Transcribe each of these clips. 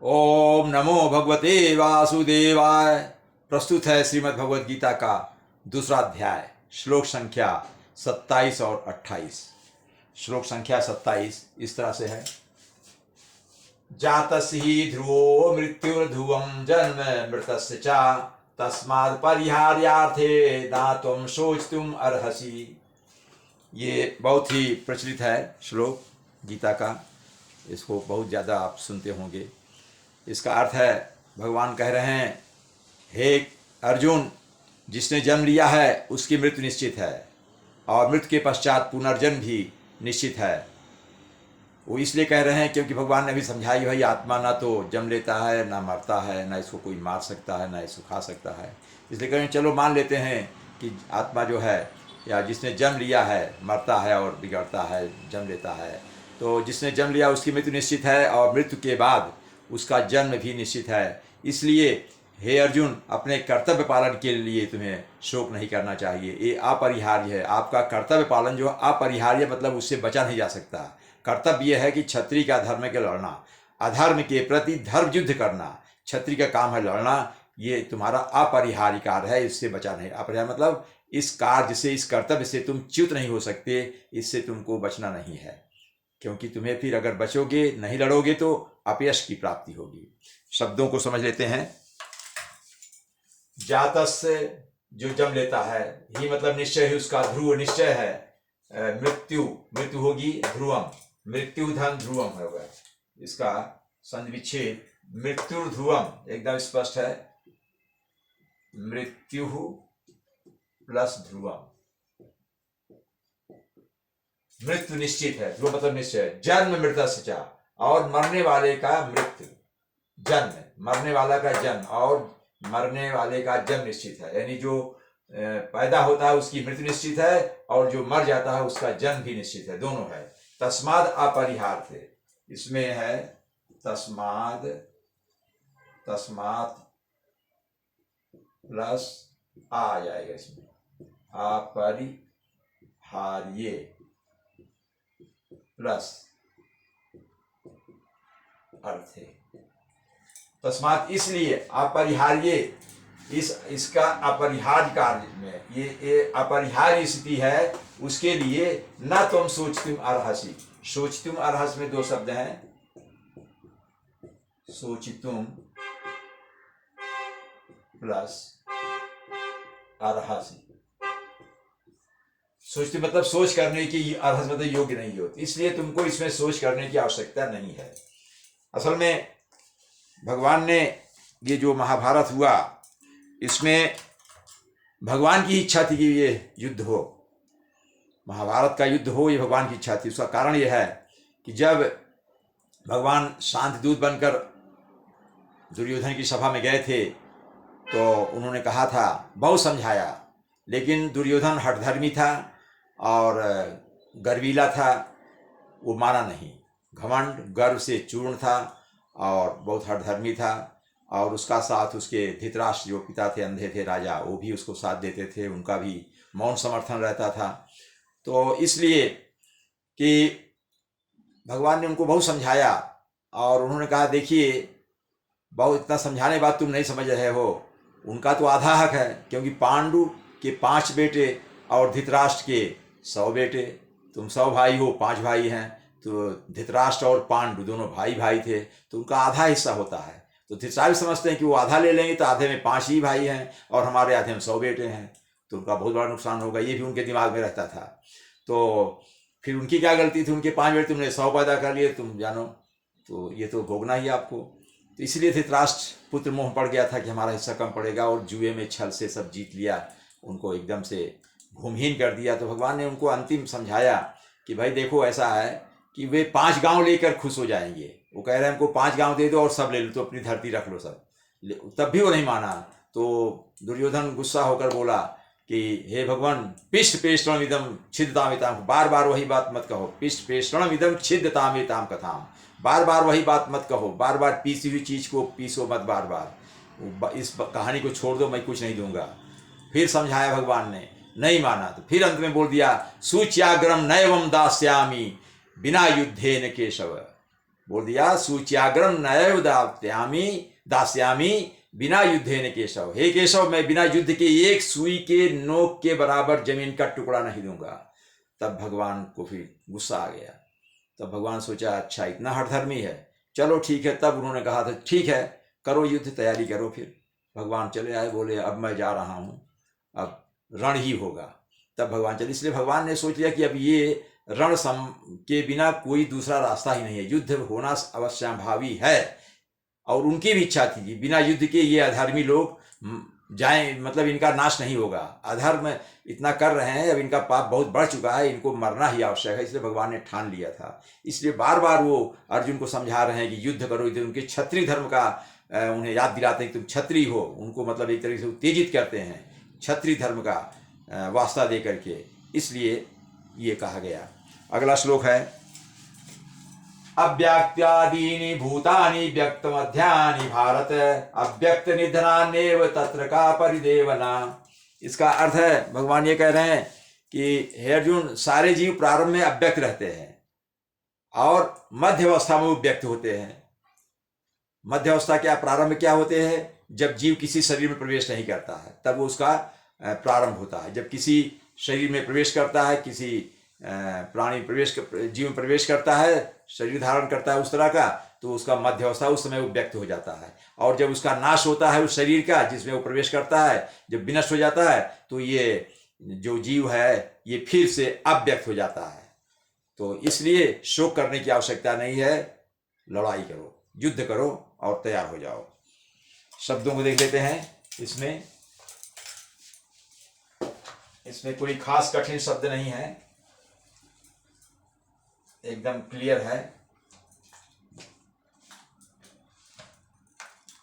ओम नमो भगवते वासुदेवाय। प्रस्तुत है श्रीमद् भगवद गीता का दूसरा अध्याय, श्लोक संख्या 27 और 28। श्लोक संख्या 27 इस तरह से है। जातस्य हि ध्रुवो मृत्युर्ध्रुवं जन्म मृतस्य च तस्मात् परिहार्यार्थे न त्वं शोचितुम् अर्हसि। ये बहुत ही प्रचलित है श्लोक गीता का, इसको बहुत ज़्यादा आप सुनते होंगे। इसका अर्थ है, भगवान कह रहे हैं, हे अर्जुन, जिसने जन्म लिया है उसकी मृत्यु निश्चित है और मृत्यु के पश्चात पुनर्जन्म भी निश्चित है। वो इसलिए कह रहे हैं क्योंकि भगवान ने भी समझाई, भाई आत्मा ना तो जन्म लेता है, ना मरता है, ना इसको कोई मार सकता है, ना इसको खा सकता है। इसलिए कह रहे हैं चलो मान लेते हैं कि आत्मा जो है या जिसने जन्म लिया है मरता है और बिगड़ता है, जन्म लेता है। तो जिसने जन्म लिया उसकी मृत्यु निश्चित है और मृत्यु के बाद उसका जन्म भी निश्चित है। इसलिए हे अर्जुन, अपने कर्तव्य पालन के लिए तुम्हें शोक नहीं करना चाहिए। ये अपरिहार्य है। आपका कर्तव्य पालन जो अपरिहार्य मतलब उससे बचा नहीं जा सकता। कर्तव्य यह है कि क्षत्रिय का धर्म के लड़ना, अधर्म के प्रति धर्म युद्ध करना। क्षत्रिय का काम है लड़ना। ये तुम्हारा अपरिहार्य कार्य है, इससे बचा नहीं। अपरिहार्य मतलब इस कार्य से, इस कर्तव्य से तुम च्युत नहीं हो सकते, इससे तुमको बचना नहीं है। क्योंकि तुम्हें फिर अगर बचोगे, नहीं लड़ोगे तो अपयश की प्राप्ति होगी। शब्दों को समझ लेते हैं। जातस्य जो जन्म लेता है, ही मतलब निश्चय है, उसका ध्रुव निश्चय है। मृत्यु होगी ध्रुवम, मृत्यु धन ध्रुवम होगा। इसका संधि विच्छेद मृत्यु ध्रुवम एकदम स्पष्ट है। मृत्यु प्लस ध्रुवम, मृत्यु निश्चित है। ध्रुव मतलब निश्चय। जन्म मृतस्य च, और मरने वाले का मृत्यु, जन्म मरने वाला का जन्म और मरने वाले का जन्म निश्चित है। यानी जो पैदा होता है उसकी मृत्यु निश्चित है और जो मर जाता है उसका जन्म भी निश्चित है, दोनों है। तस्माद अपरिहार्य, इसमें है तस्माद, तस्मात प्लस आ जाएगा इसमें, अपरिहार्य प्लस अर्थ है। तस्मात इसलिए, अपरिहार्य इसका अपरिहार्य कार्य में ये अपरिहार्य स्थिति है, उसके लिए न तुम सोचतुम अर्हसि। सोचतुम अर्हस में दो शब्द हैं, सोचितुम प्लस अर्हसि। सोचते मतलब सोच करने की, अर्हस मतलब योग्य नहीं होती, इसलिए तुमको इसमें सोच करने की आवश्यकता नहीं है। असल में भगवान ने ये जो महाभारत हुआ, इसमें भगवान की इच्छा थी कि ये युद्ध हो, महाभारत का युद्ध हो, ये भगवान की इच्छा थी। उसका कारण ये है कि जब भगवान शांति दूत बनकर दुर्योधन की सभा में गए थे तो उन्होंने कहा था, बहुत समझाया, लेकिन दुर्योधन हठधर्मी था और गर्वीला था, वो माना नहीं। घमंड गर्व से चूर्ण था और बहुत हठधर्मी था। और उसका साथ उसके धृतराष्ट्र जो पिता थे, अंधे थे राजा, वो भी उसको साथ देते थे, उनका भी मौन समर्थन रहता था। तो इसलिए कि भगवान ने उनको बहुत समझाया और उन्होंने कहा, देखिए बहुत इतना समझाने के बाद तुम नहीं समझ रहे हो, उनका तो आधा हक है, क्योंकि पांडु के 5 बेटे और धृतराष्ट्र के 100 बेटे। तुम 100 भाई हो, 5 भाई हैं, तो धृतराष्ट्र और पांडु दोनों भाई भाई थे, तो उनका आधा हिस्सा होता है। तो धृतराष्ट्र समझते हैं कि वो आधा ले लेंगे तो आधे में 5 ही भाई हैं और हमारे आधे में 100 बेटे हैं, तो उनका बहुत बड़ा नुकसान होगा, ये भी उनके दिमाग में रहता था। तो फिर उनकी क्या गलती थी, उनके 5 बेटे, तुमने 100 पैदा कर लिए, तुम जानो, तो ये तो भोगना ही आपको। तो इसलिए धृतराष्ट्र पुत्र मोह पड़ गया था कि हमारा हिस्सा कम पड़ेगा, और जुए में छल से सब जीत लिया, उनको एकदम से भूमिहीन कर दिया। तो भगवान ने उनको अंतिम समझाया कि भाई देखो, ऐसा है कि वे 5 गांव लेकर खुश हो जाएंगे। वो कह रहे हैं हमको 5 गांव दे दो और सब ले लो, तो अपनी धरती रख लो सब, तब भी वो नहीं माना। तो दुर्योधन गुस्सा होकर बोला कि हे भगवान, पिष्ट पेष्टम इदम छिद्यतामिताम, बार बार वही बात मत कहो, पिष्ट पेष्टम इदम छिद्यतामिताम कथाम, बार बार वही बात मत कहो, बार बार पीसी हुई चीज को पीसो मत, बार बार इस कहानी को छोड़ दो, मैं कुछ नहीं दूंगा। फिर समझाया भगवान ने, नहीं माना। तो फिर अंत में बोल दिया, सूच्याग्रम नैवम दास्यामि बिना युद्धेन केशव, बोल दिया, सूच्याग्रम नैव दास्यामी बिना युद्धे न केशव। हे केशव, मैं बिना युद्ध के एक सुई के नोक के बराबर जमीन का टुकड़ा नहीं दूंगा। तब भगवान को फिर गुस्सा आ गया। तब भगवान सोचा, अच्छा इतना हठधर्मी है, चलो ठीक है। तब उन्होंने कहा था ठीक है, करो युद्ध, तैयारी करो। फिर भगवान चले आए, बोले अब मैं जा रहा हूँ, अब रण ही होगा। तब भगवान चले, इसलिए भगवान ने सोच लिया कि अब ये रण के बिना कोई दूसरा रास्ता ही नहीं है, युद्ध होना अवश्यंभावी है। और उनकी भी इच्छा थी कि बिना युद्ध के ये अधर्मी लोग जाएं, मतलब इनका नाश नहीं होगा। अधर्म इतना कर रहे हैं, अब इनका पाप बहुत बढ़ चुका है, इनको मरना ही आवश्यक है। इसलिए भगवान ने ठान लिया था। इसलिए बार बार वो अर्जुन को समझा रहे हैं कि युद्ध करो। इधर उनके क्षत्रिय धर्म का उन्हें याद दिलाते हैं कि तुम क्षत्रिय हो। उनको मतलब एक तरीके से उत्तेजित करते हैं क्षत्रिय धर्म का वास्ता दे करके, इसलिए ये कहा गया। अगला श्लोक है, अव्यक्त्यादीनि भूतानि व्यक्तमध्यानि भारत अव्यक्त निधनान्येव तत्र का परिदेवना। इसका अर्थ है, भगवान ये कह रहे हैं कि हे अर्जुन, सारे जीव प्रारंभ में अव्यक्त रहते हैं और मध्य अवस्था में व्यक्त होते हैं। मध्य अवस्था क्या, प्रारंभ क्या होते हैं? जब जीव किसी शरीर में प्रवेश नहीं करता है तब वो उसका प्रारंभ होता है। जब किसी शरीर में प्रवेश करता है, किसी जीव में प्रवेश करता है, शरीर धारण करता है उस तरह का, तो उसका मध्य अवस्था उस समय वो व्यक्त हो जाता है। और जब उसका नाश होता है उस शरीर का जिसमें वो प्रवेश करता है, जब विनष्ट हो जाता है, तो ये जो जीव है ये फिर से अव्यक्त हो जाता है। तो इसलिए शोक करने की आवश्यकता नहीं है, लड़ाई करो, युद्ध करो और तैयार हो जाओ। शब्दों को देख लेते हैं। इसमें कोई खास कठिन शब्द नहीं है, एकदम क्लियर है।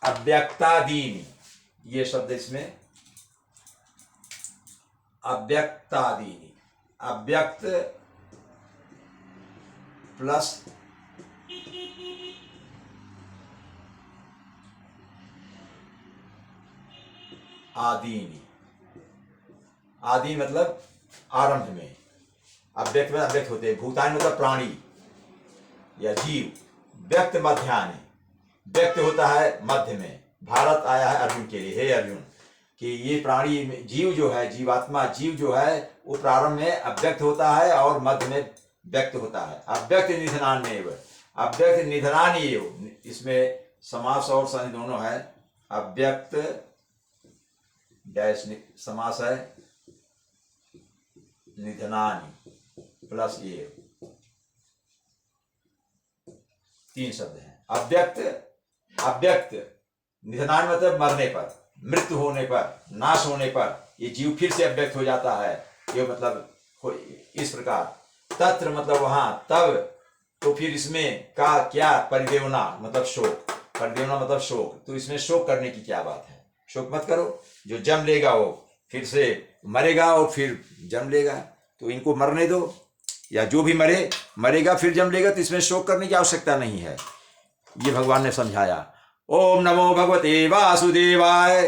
अव्यक्तादीनि, ये शब्द इसमें अव्यक्तादीनि, अव्यक्त प्लस आदीनि। आदि मतलब आरंभ में, अव्यक्त में अव्यक्त होते हैं। भूतानि मतलब प्राणी या जीव। व्यक्त मध्यानि, व्यक्त होता है मध्य में। भारत आया है अर्जुन के लिए, हे अर्जुन, कि ये प्राणी जीव जो है, जीवात्मा जीव जो है, वो प्रारंभ में अव्यक्त होता है और मध्य में व्यक्त होता है। अव्यक्त निधनान्येव, अव्यक्त निधनान्येव, इसमें समास और संधि दोनों है। अव्यक्त डैश समास है, निधनानि प्लस ये, तीन शब्द हैं। अव्यक्त निधनानि मतलब मरने पर, मृत्यु होने पर, नाश होने पर ये जीव फिर से अव्यक्त हो जाता है। ये मतलब इस प्रकार। तत्र मतलब वहां, तब, तो फिर इसमें का क्या, परिदेवना मतलब शोक, परिदेवना मतलब शोक। तो इसमें शोक करने की क्या बात है? शोक मत करो, जो जन्म लेगा वो फिर से मरेगा और फिर जन्म लेगा, तो इनको मरने दो। या जो भी मरेगा फिर जन्म लेगा, तो इसमें शोक करने की आवश्यकता नहीं है। ये भगवान ने समझाया। ओम नमो भगवते वासुदेवाय।